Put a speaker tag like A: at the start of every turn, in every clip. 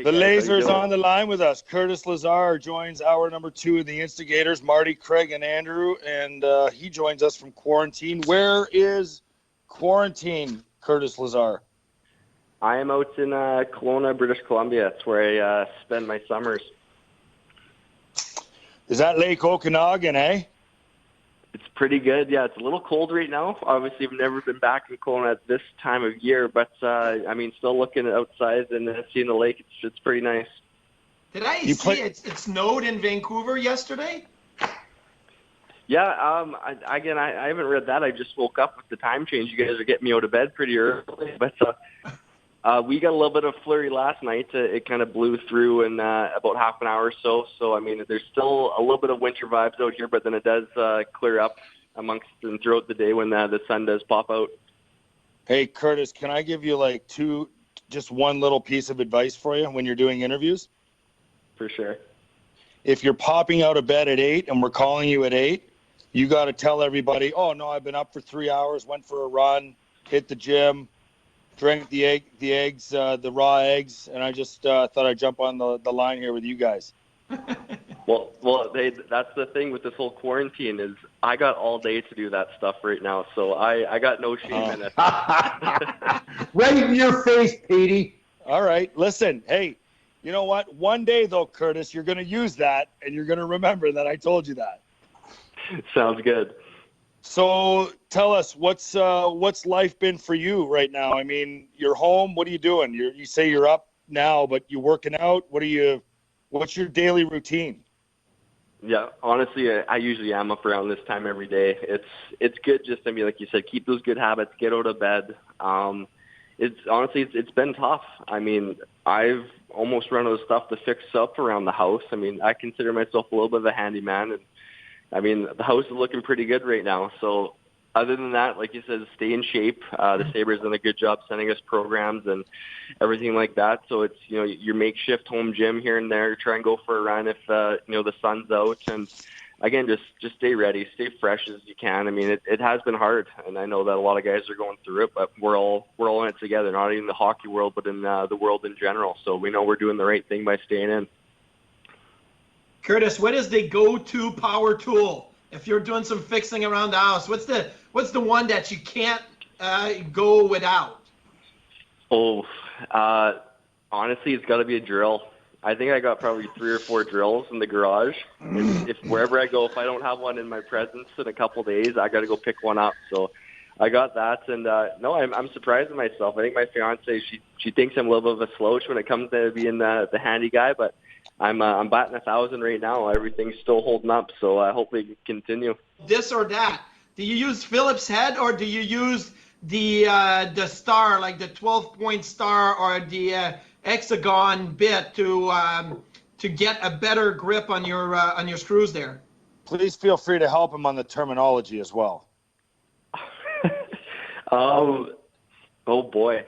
A: Hey
B: The
A: guys, how you
B: Lazar's
A: doing?
B: on the line with us. Curtis Lazar joins hour number 2 of the Instigators. Marty, Craig, and Andrew, and he joins us from quarantine. Where is quarantine, Curtis Lazar?
A: I am out in Kelowna, British Columbia. It's where I spend my summers.
B: Is that Lake Okanagan, eh?
A: It's pretty good. Yeah, it's a little cold right now. Obviously, I've never been back in Kelowna at this time of year, but I mean, still looking outside and seeing the lake. It's pretty nice.
C: Did I see it snowed in Vancouver yesterday?
A: Yeah. I haven't read that. I just woke up with the time change. You guys are getting me out of bed pretty early, but we got a little bit of flurry last night. It kind of blew through in about half an hour or so. So, I mean, there's still a little bit of winter vibes out here, but then it does clear up amongst and throughout the day when the sun does pop out.
B: Hey, Curtis, can I give you just one little piece of advice for you when you're doing interviews?
A: For sure.
B: If you're popping out of bed at 8 and we're calling you at 8, you got to tell everybody, oh, no, I've been up for 3 hours, went for a run, hit the gym, drank the raw eggs, and I just thought I'd jump on the line here with you guys.
A: Well, that's the thing with this whole quarantine is I got all day to do that stuff right now, so I got no shame in it.
D: Right in your face, Petey.
B: All right, listen, hey, you know what? One day, though, Curtis, you're going to use that, and you're going to remember that I told you that.
A: Sounds good.
B: So tell us, what's life been for you right now? I mean, you're home. What are you doing? You say you're up now, but you're working out. What's your daily routine?
A: Yeah, honestly, I usually am up around this time every day. It's good just to be, like you said, keep those good habits, get out of bed. It's been tough. I mean, I've almost run out of stuff to fix up around the house. I mean, I consider myself a little bit of a handyman, and I mean, the house is looking pretty good right now. So other than that, like you said, stay in shape. The Sabres done a good job sending us programs and everything like that. So it's, your makeshift home gym here and there. Try and go for a run if, the sun's out. And again, just stay ready, stay fresh as you can. I mean, it has been hard, and I know that a lot of guys are going through it, but we're all in it together, not in the hockey world, but in the world in general. So we know we're doing the right thing by staying in.
C: Curtis, what is the go-to power tool if you're doing some fixing around the house? What's the one that you can't go without?
A: Oh, honestly, it's got to be a drill. I think I got probably 3 or 4 drills in the garage. If wherever I go, if I don't have one in my presence in a couple days, I got to go pick one up. So I got that, and no, I'm surprised at myself. I think my fiance, she thinks I'm a little bit of a slouch when it comes to being the handy guy, but I'm batting 1,000 right now. Everything's still holding up, so hopefully it can continue.
C: This or that. Do you use Phillips head, or do you use the star, like the 12-point star, or the hexagon bit to get a better grip on your screws there?
B: Please feel free to help him on the terminology as well.
A: Oh boy,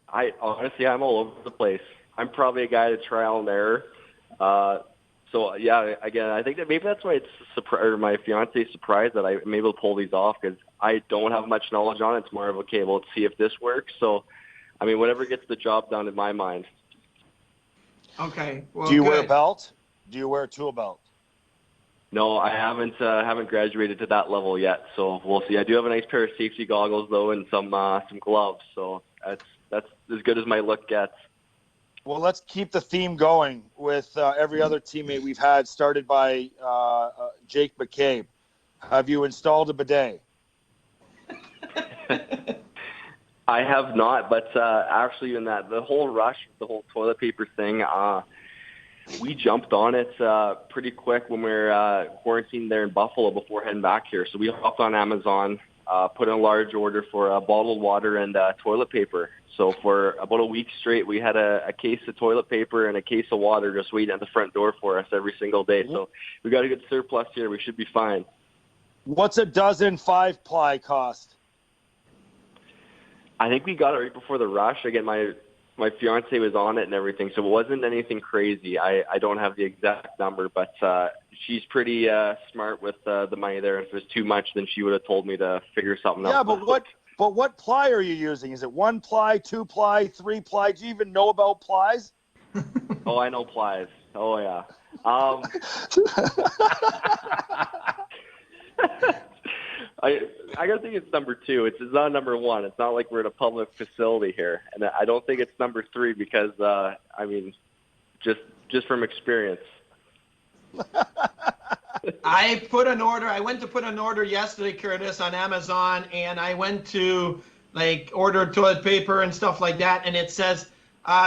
A: I'm all over the place. I'm probably a guy to trial and error. So yeah, again, I think that maybe that's why my fiance is surprised that I'm able to pull these off, because I don't have much knowledge on it. It's more of, okay, well, let's see if this works. So, I mean, whatever gets the job done in my mind.
C: Okay. Well,
B: do you wear a belt? Do you wear a tool belt?
A: No, I haven't graduated to that level yet. So we'll see. I do have a nice pair of safety goggles though, and some gloves. So that's as good as my look gets.
B: Well, let's keep the theme going with every other teammate we've had, started by Jake McCabe. Have you installed a bidet?
A: I have not, but actually in the whole rush, the whole toilet paper thing, we jumped on it pretty quick when we were quarantined there in Buffalo before heading back here. So we hopped on Amazon, put in a large order for bottled water and toilet paper. So for about a week straight, we had a case of toilet paper and a case of water just waiting at the front door for us every single day. So we got a good surplus here. We should be fine.
B: What's a dozen 5-ply cost?
A: I think we got it right before the rush. Again, my fiance was on it and everything, so it wasn't anything crazy. I don't have the exact number, but she's pretty smart with the money there. If it was too much, then she would have told me to figure something out.
B: Yeah, but what ply are you using? Is it 1-ply, 2-ply, 3-ply? Do you even know about plies?
A: Oh, I know Plies. Oh, yeah. I gotta think it's number 2. It's not number 1. It's not like we're in a public facility here, and I don't think it's number 3 because I mean, just from experience.
C: I put an order. I went to put an order yesterday, Curtis, on Amazon, and I went to order toilet paper and stuff like that, and it says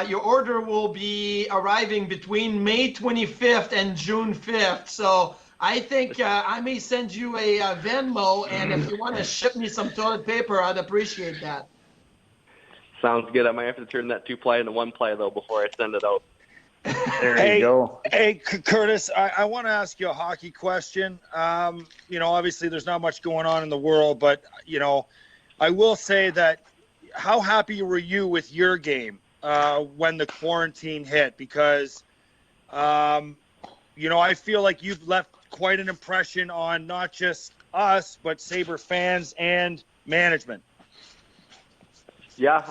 C: your order will be arriving between May 25th and June 5th. So I think I may send you a Venmo, and if you want to ship me some toilet paper, I'd appreciate that.
A: Sounds good. I might have to turn that 2-ply into 1-ply though before I send it out.
D: There you go.
B: Hey, Curtis, I want to ask you a hockey question. Obviously there's not much going on in the world, but, I will say that how happy were you with your game when the quarantine hit? Because, I feel like you've left quite an impression on not just us, but Sabre fans and management.
A: Yeah,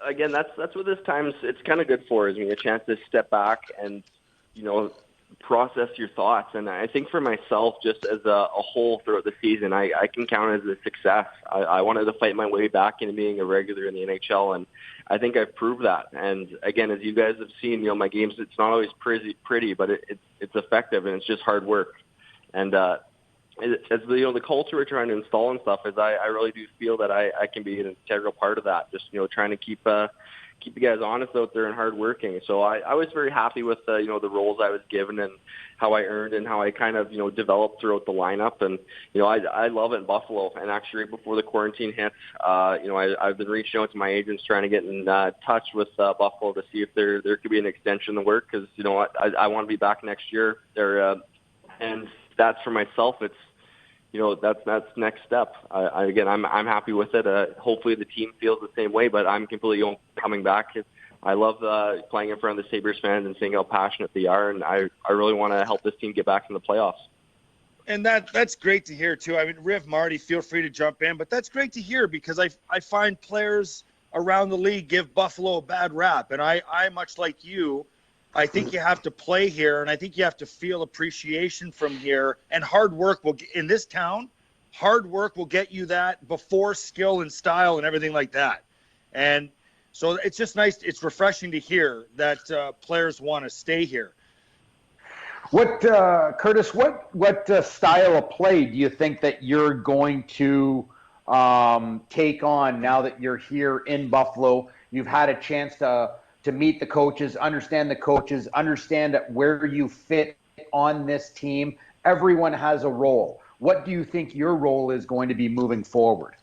A: again, that's what this time's it's kind of good for, is a chance to step back and, process your thoughts. And I think for myself, just as a whole throughout the season, I can count it as a success. I wanted to fight my way back into being a regular in the NHL, and I think I've proved that. And again, as you guys have seen, my games, it's not always pretty, but it's effective, and it's just hard work. And as the culture we're trying to install and stuff is, I really do feel that I can be an integral part of that. Just trying to keep you guys honest out there and hardworking. So I was very happy with the roles I was given and how I earned and how I kind of developed throughout the lineup. And I love it in Buffalo. And actually, right before the quarantine hits, I've been reaching out to my agents trying to get in touch with Buffalo to see if there could be an extension to work, because I want to be back next year. And that's for myself. It's that's next step. I'm happy with it. Hopefully the team feels the same way, but I'm completely coming back. I love playing in front of the Sabres fans and seeing how passionate they are, and I really want to help this team get back in the playoffs.
B: And that's great to hear too. I mean, Riv, Marty, feel free to jump in, but that's great to hear, because I find players around the league give Buffalo a bad rap, and I much like you, I think you have to play here, and I think you have to feel appreciation from here. And hard work in this town, hard work will get you that before skill and style and everything like that. And so it's just nice. It's refreshing to hear that players want to stay here.
D: What, Curtis? What style of play do you think that you're going to take on now that you're here in Buffalo? You've had a chance to meet the coaches, understand where you fit on this team. Everyone has a role. What do you think your role is going to be moving forward?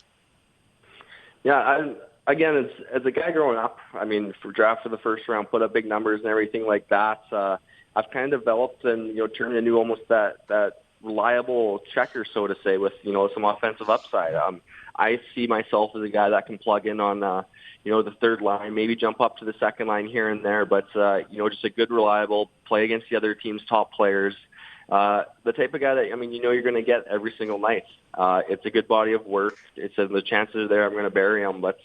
A: Yeah, as a guy growing up, for draft for the first round, put up big numbers and everything like that. I've kind of developed and turned into almost that reliable checker, so to say, with some offensive upside. I see myself as a guy that can plug in on the third line, maybe jump up to the second line here and there, but just a good, reliable play against the other team's top players. The type of guy that you're going to get every single night. It's a good body of work. It's the chances are there I'm going to bury them, but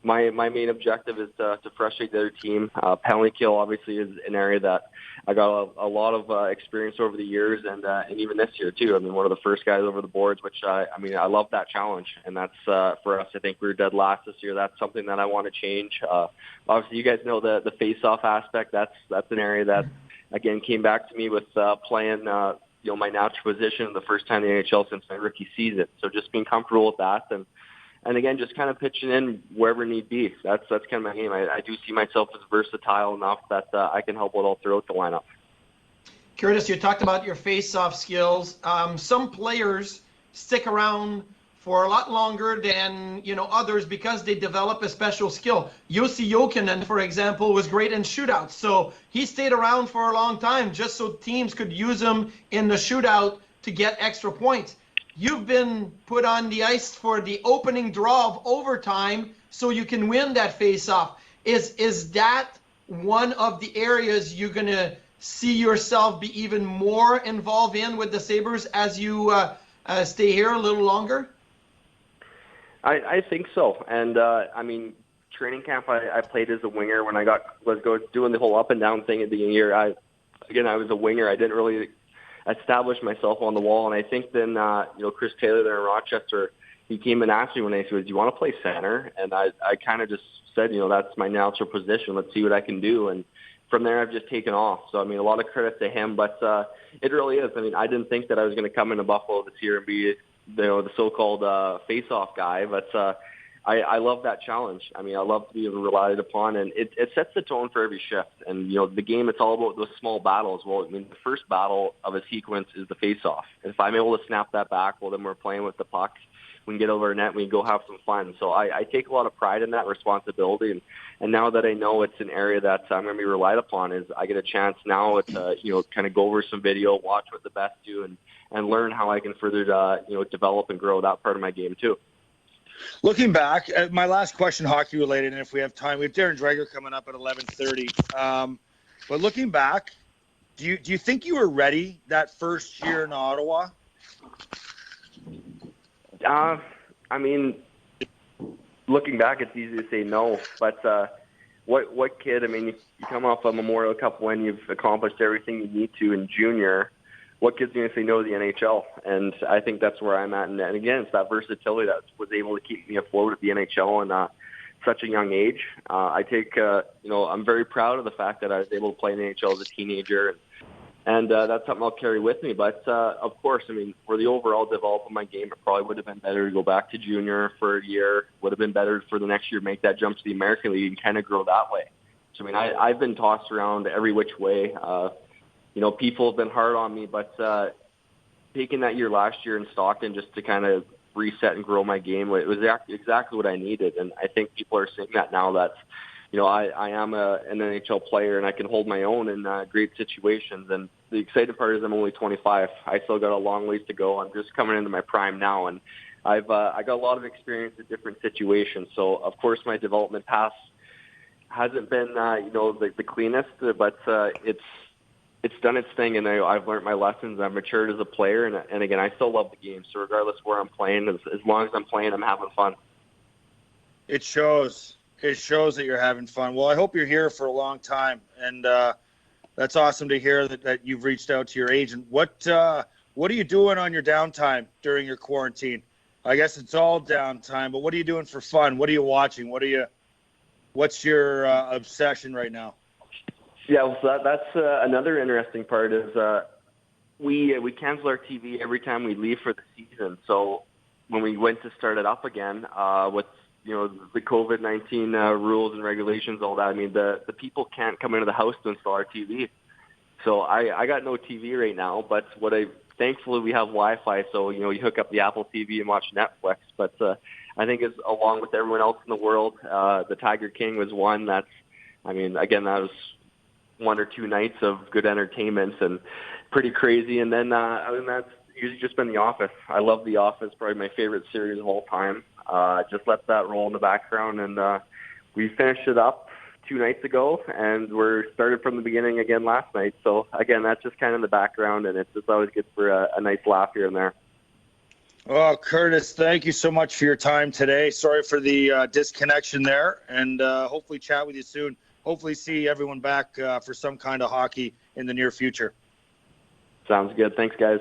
A: my main objective is to frustrate the other team. Penalty kill obviously is an area that I got a lot of experience over the years, and even this year too. One of the first guys over the boards, which I love that challenge, and that's for us. I think we were dead last this year. That's something that I want to change. Obviously, you guys know the face-off aspect. That's an area that again came back to me with playing my natural position the first time in the NHL since my rookie season. So just being comfortable with that, and again, just kind of pitching in wherever need be. That's kind of my game. I do see myself as versatile enough that I can help out all throughout the lineup.
C: Curtis, you talked about your face-off skills. Some players stick around for a lot longer than others because they develop a special skill. Jussi Jokinen, for example, was great in shootouts, so he stayed around for a long time just so teams could use him in the shootout to get extra points. You've been put on the ice for the opening draw of overtime so you can win that face-off. Is that one of the areas you're going to see yourself be even more involved in with the Sabres as you stay here a little longer?
A: I think so. And, training camp, I played as a winger. When I was doing the whole up and down thing at the beginning of the year, I was a winger. I didn't really establish myself on the wall. And I think then, Chris Taylor there in Rochester, he came and asked me one day, he said, "Do you want to play center?" And I kind of just said, that's my natural position. Let's see what I can do. And from there, I've just taken off. So, a lot of credit to him, but it really is. I didn't think that I was going to come into Buffalo this year and be, the so-called face-off guy, but I love that challenge. I love to be relied upon, and it sets the tone for every shift. And, the game, it's all about those small battles. Well, the first battle of a sequence is the face-off. If I'm able to snap that back, well, then we're playing with the puck. We can get over our net and we can go have some fun. So I take a lot of pride in that responsibility. And now that I know it's an area that I'm going to be relied upon, is I get a chance now to, kind of go over some video, watch what the best do, and learn how I can further, develop and grow that part of my game too.
B: Looking back, my last question, hockey related, and if we have time, we have Darren Dreger coming up at 11:30. But looking back, do you think you were ready that first year in Ottawa?
A: Looking back, it's easy to say no. But what kid? You come off a Memorial Cup win, you've accomplished everything you need to in junior. What kid's going to say no to the NHL? And I think that's where I'm at. And again, it's that versatility that was able to keep me afloat at the NHL and such a young age. I'm very proud of the fact that I was able to play in the NHL as a teenager. And that's something I'll carry with me. But, of course, for the overall development of my game, it probably would have been better to go back to junior for a year. Would have been better for the next year to make that jump to the American League and kind of grow that way. So, I've been tossed around every which way. People have been hard on me, but taking that year last year in Stockton just to kind of reset and grow my game, it was exactly what I needed. And I think people are seeing that now that, I am an NHL player and I can hold my own in great situations. And the exciting part is I'm only 25. I still got a long ways to go. I'm just coming into my prime now, and I got a lot of experience in different situations. So, of course, my development path hasn't been, the cleanest, but it's done its thing, and I've learned my lessons. I've matured as a player, and again, I still love the game. So regardless of where I'm playing, as long as I'm playing, I'm having fun.
B: It shows. It shows that you're having fun. Well, I hope you're here for a long time, and that's awesome to hear that you've reached out to your agent. What are you doing on your downtime during your quarantine? I guess it's all downtime, but what are you doing for fun? What are you watching? What's your obsession right now?
A: Yeah, so that's another interesting part is we cancel our TV every time we leave for the season. So when we went to start it up again with the COVID-19 rules and regulations, all that, the people can't come into the house to install our TV. So I got no TV right now, but thankfully we have Wi-Fi, so you hook up the Apple TV and watch Netflix. But I think it's along with everyone else in the world, the Tiger King was one that's, again, that was 1 or 2 nights of good entertainment and pretty crazy. And then other than that, it's usually just been The Office. I love The Office, probably my favorite series of all time. Just let that roll in the background, and we finished it up 2 nights ago, and we're started from the beginning again last night. So again, that's just kind of in the background, and it's just always good for a nice laugh here and there.
B: Oh, Curtis, thank you so much for your time today. Sorry for the disconnection there, and hopefully chat with you soon. Hopefully see everyone back for some kind of hockey in the near future.
A: Sounds good. Thanks, guys.